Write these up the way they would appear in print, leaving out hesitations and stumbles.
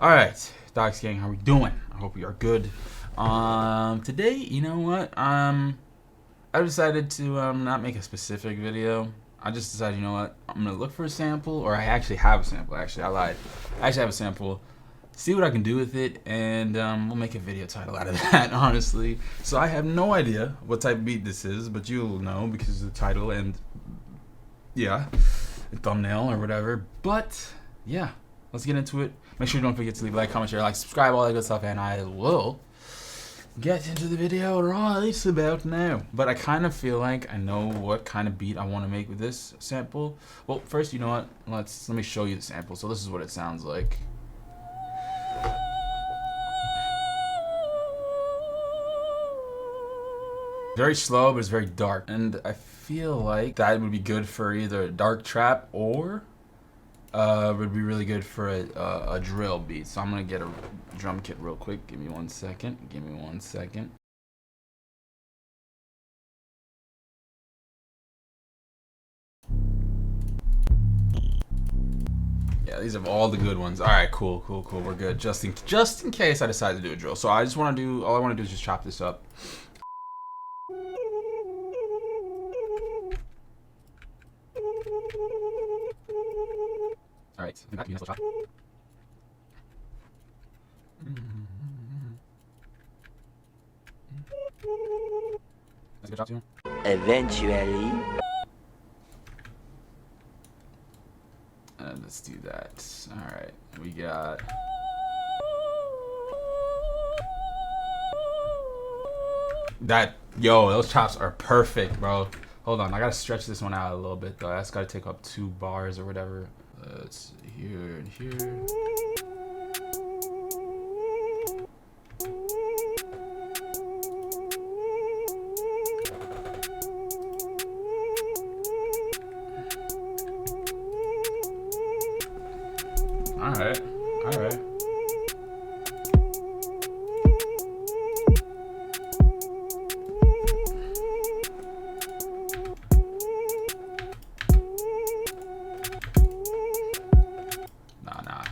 Alright, Docs Gang, how we doing? I hope we are good. Today, you know what? I decided to not make a specific video. I just decided, you know what? I'm gonna look for a sample, or I actually have a sample. Actually, I lied. I actually have a sample. See what I can do with it, and we'll make a video title out of that, honestly. So I have no idea what type of beat this is, but you'll know because of the title and, yeah, the thumbnail or whatever. But, yeah, let's get into it. Make sure you don't forget to leave a like, comment, share, like, subscribe, all that good stuff, and I will get into the video right about now. But I kind of feel like I know what kind of beat I want to make with this sample. Well, first, you know what? Let me show you the sample. So this is what it sounds like. Very slow, but it's very dark. And I feel like that would be good for either a dark trap or would be really good for a drill beat. So I'm gonna get a drum kit real quick. Give me 1 second. Give me 1 second. Yeah, these are all the good ones. All right, cool. We're good. Just in case I decide to do a drill. So I just want to do all I want to do is just chop this up. All right, back to you, chop. That's a good chop too. Eventually. And let's do that. All right, we got. That, yo, those chops are perfect, bro. Hold on, I gotta stretch this one out a little bit though. That's gotta take up 2 bars or whatever. Let's see, here and here. All right. Nah.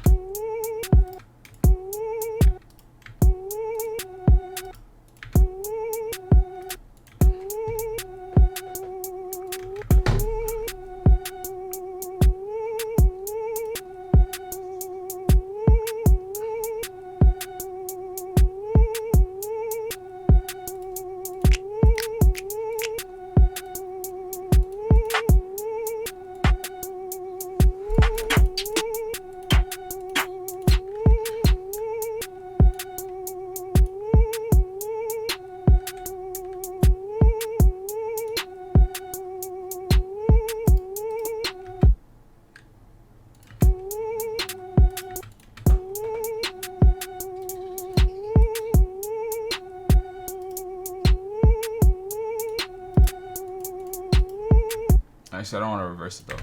Actually, I don't want to reverse it though.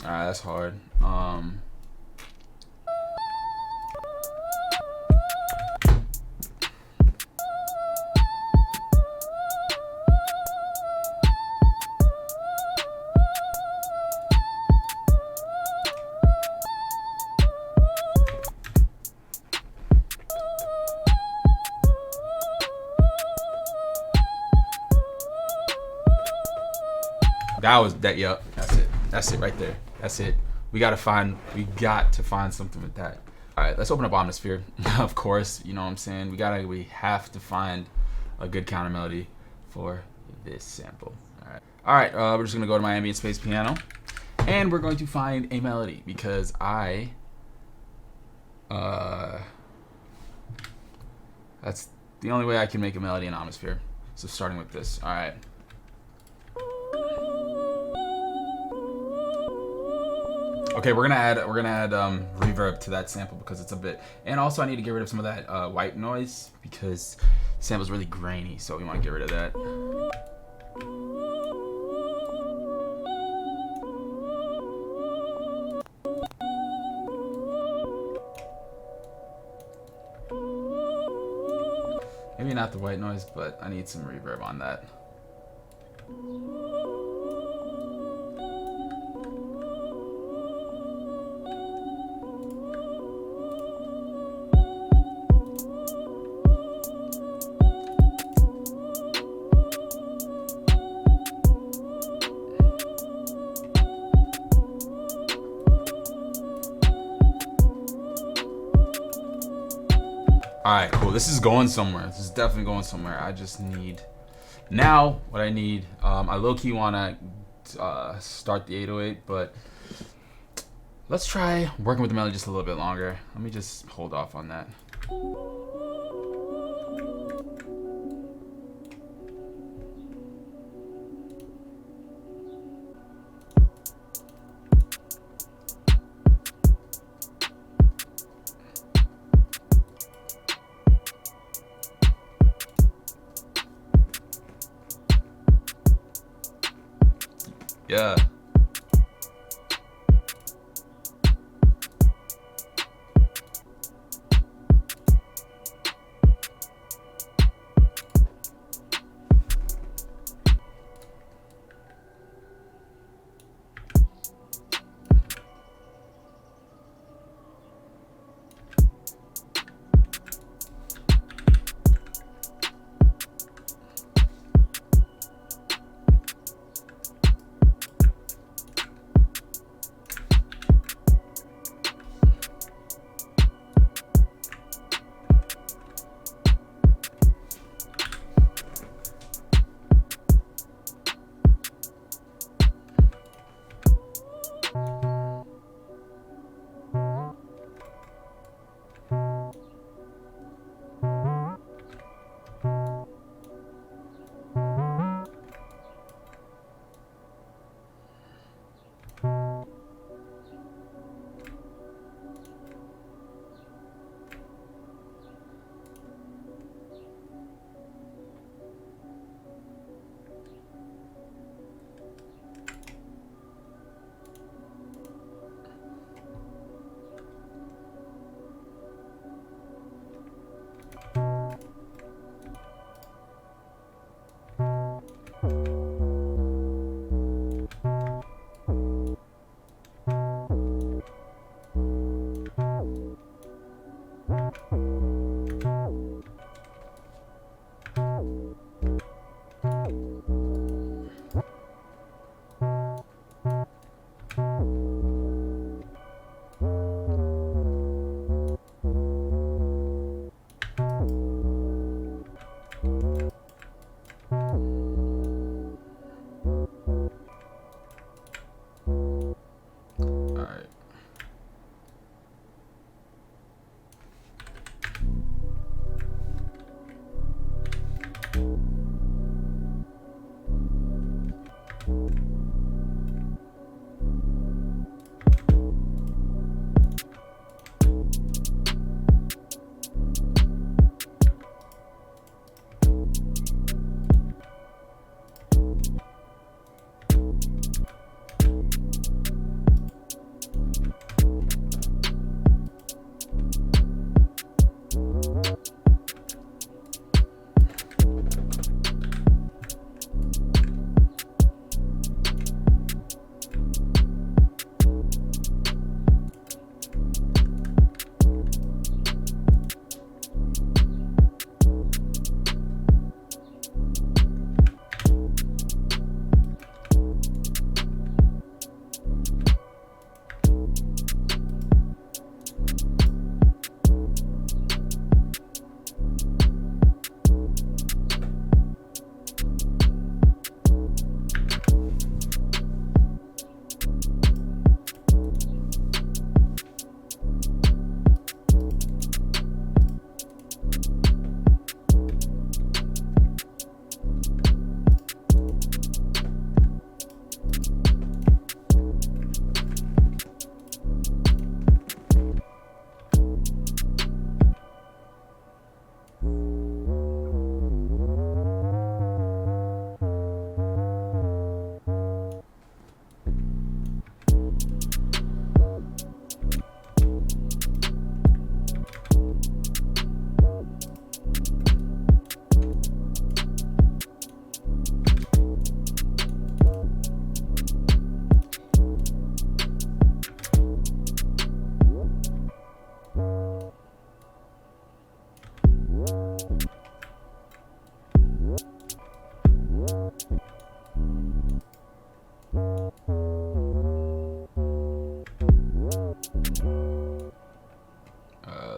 Alright, that's hard. That was that. Yep, that's it right there. That's it. We got to find something with that. All right, let's open up Omnisphere. Of course, you know what I'm saying. We have to find a good counter melody for this sample. All right. We're just gonna go to my ambient space piano, and we're going to find a melody because that's the only way I can make a melody in Omnisphere. So starting with this. All right. Okay, we're gonna add reverb to that sample because it's a bit, and also I need to get rid of some of that white noise because the sample's really grainy, so we want to get rid of that. Maybe not the white noise, but I need some reverb on that. Alright, cool. This is going somewhere. This is definitely going somewhere. I just need... Now, what I need... I low-key want to start the 808, but... Let's try working with the melody just a little bit longer. Let me just hold off on that. Yeah.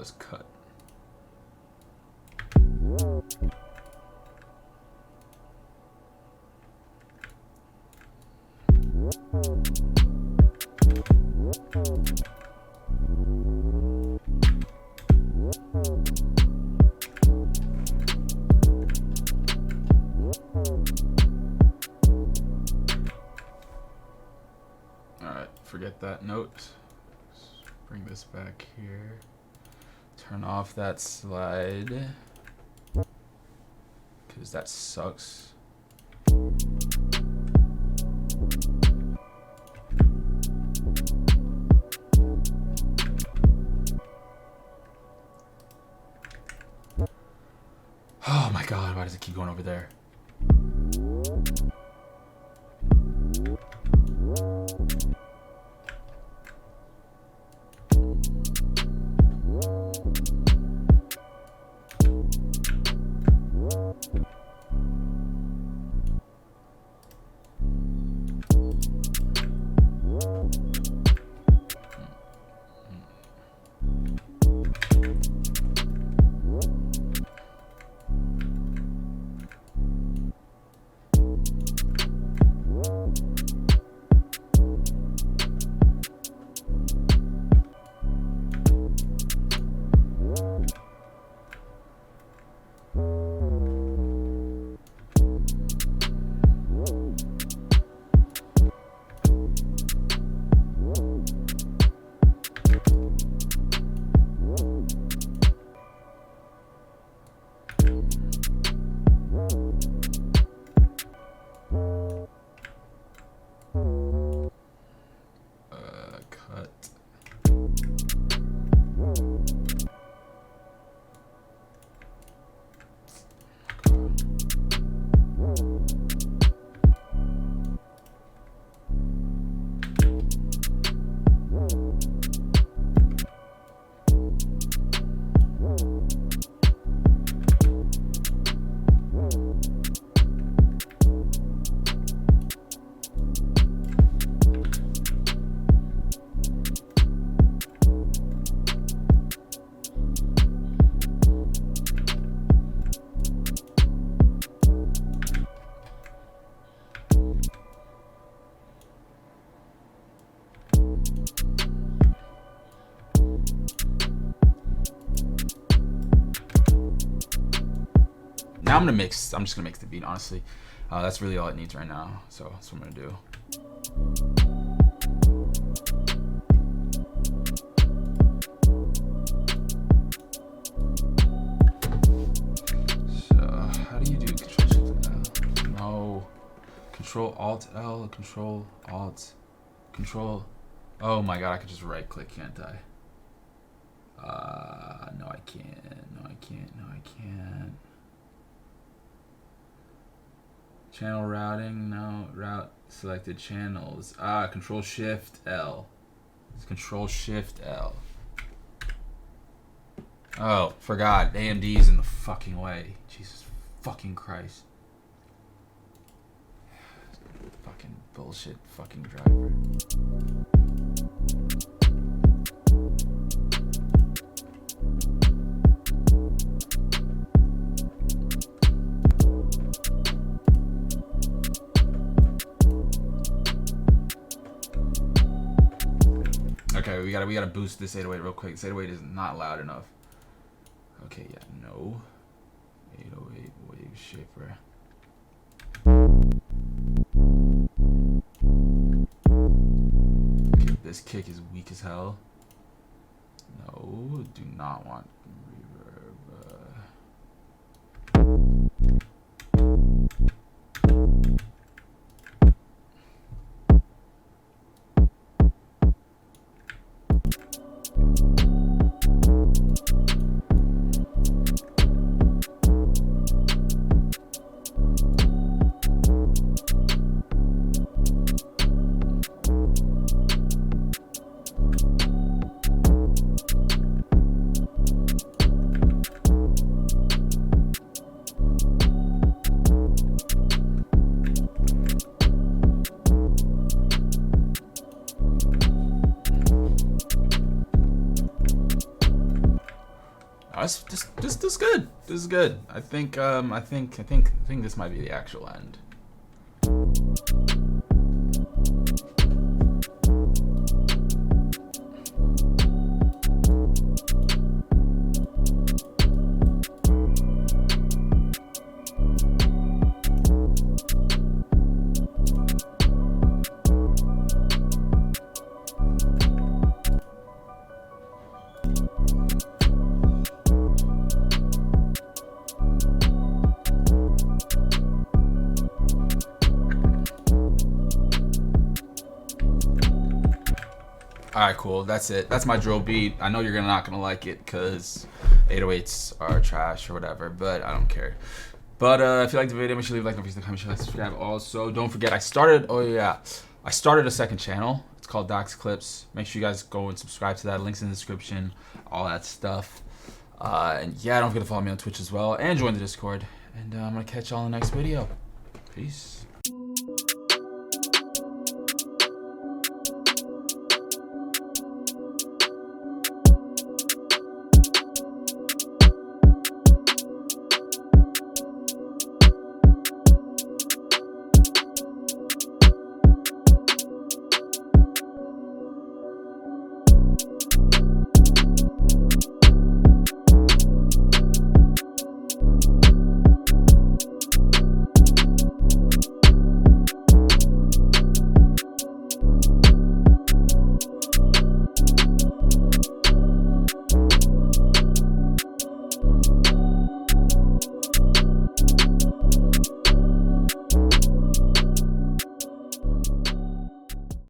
let's cut. Alright, forget that note. Let's bring this back here. Turn off that slide. Because that sucks. Oh my god, why does it keep going over there? Now I'm just gonna mix the beat, honestly. That's really all it needs right now. So that's what I'm gonna do. So how do you do Control Shift L? No. Control Alt L, Control Alt, Control. Oh my god, I could just right click, can't I? No I can't, no I can't, no I can't. Channel routing, no, route selected channels. Control Shift L. It's Control Shift L. Oh, forgot. AMD's in the fucking way. Jesus fucking Christ. Fucking bullshit fucking driver. Okay, we gotta boost this 808 real quick. This 808 is not loud enough. Okay, yeah, no. 808 wave shaper. Okay, this kick is weak as hell. No, do not want reverb. This is good. This is good. I think this might be the actual end. Alright, cool. That's it. That's my drill beat. I know you're not gonna like it because 808s are trash or whatever, but I don't care. But if you like the video, make sure you leave a like, don't forget to comment, share, subscribe. Also, don't forget I started a second channel. It's called Doc's Clips. Make sure you guys go and subscribe to that. Links in the description, all that stuff. And yeah, don't forget to follow me on Twitch as well and join the Discord. And I'm gonna catch y'all in the next video. Peace.